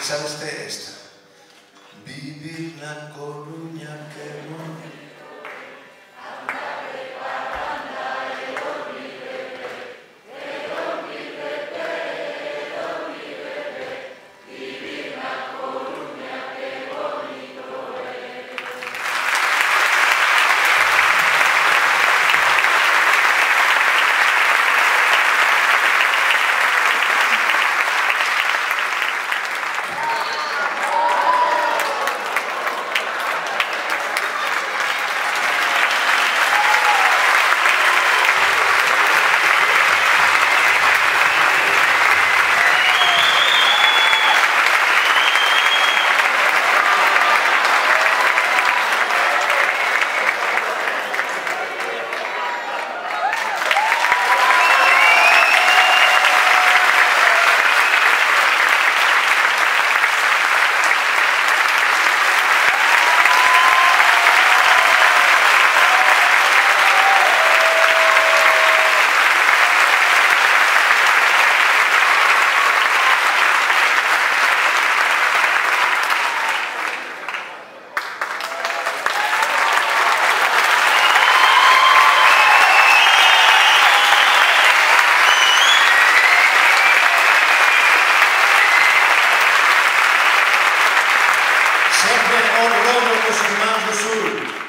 sabes esta? Vivir na Coruña que non...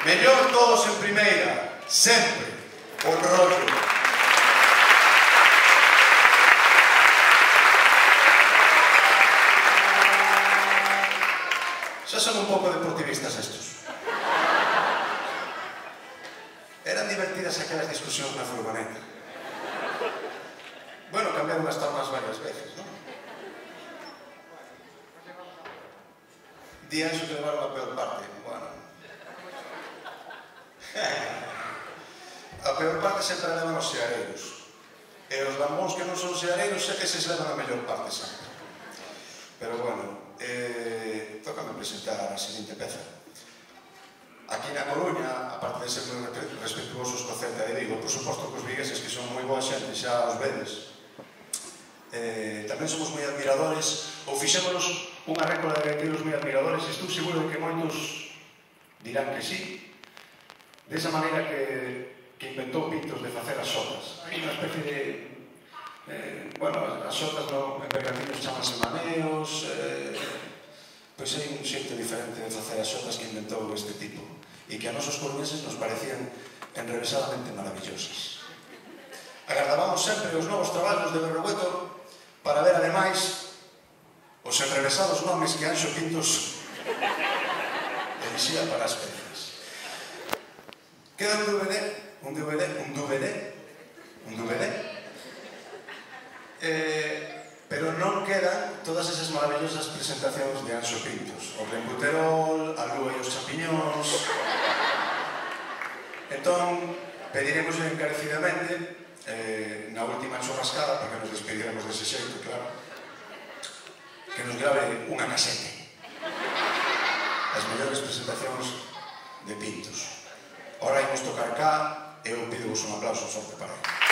Mellor todos en primeira, sempre, o rollo. Xa son un pouco deportivistas estos. Eran divertidas aquelas discusións na furgoneta. Bueno, cambiaron as tornas varias veces, non? Dían xo que levaron a peor parte, bueno. A peor parte sempre a levan os seareiros, e os lambóns que non son seareiros eses levan a mellor parte sempre. Pero bueno, tócame presentar a seguinte peza. Aquí na Coruña, aparte de ser moi respetuosos co Celta de Vigo, por suposto que os vigueses, que son moi boa xente, xa os vedes, tamén somos moi admiradores, ou fixémonos unha récord de gaiteiros moi admiradores, e estou seguro de que moitos dirán que sí. Desa maneira que inventou Pintos de facer as xotas. Hai unha especie de... bueno, as xotas en Bergantiños chamanse maneos, pois hai un xeito diferente de facer as xotas que inventou este tipo e que a nosos coruñeses nos parecían enrevesadamente maravillosas. Agardábamos sempre os novos traballos de Berrogueto para ver, ademais, os enrevesados nomes que Anxo Pintos elixía para as pezas. Queda un DVD, pero non quedan todas esas maravillosas presentacións de Anxo Pintos, o Clembuterol, a Lúa e os champiñóns. Entón, pediremos encarecidamente, na última churrascada, para que nos despedíramos dese xeito, claro, que nos grave unha casete, as mellores presentacións de Pintos. Ahora imos tocar cá e eu pido vos un aplauso forte para ele.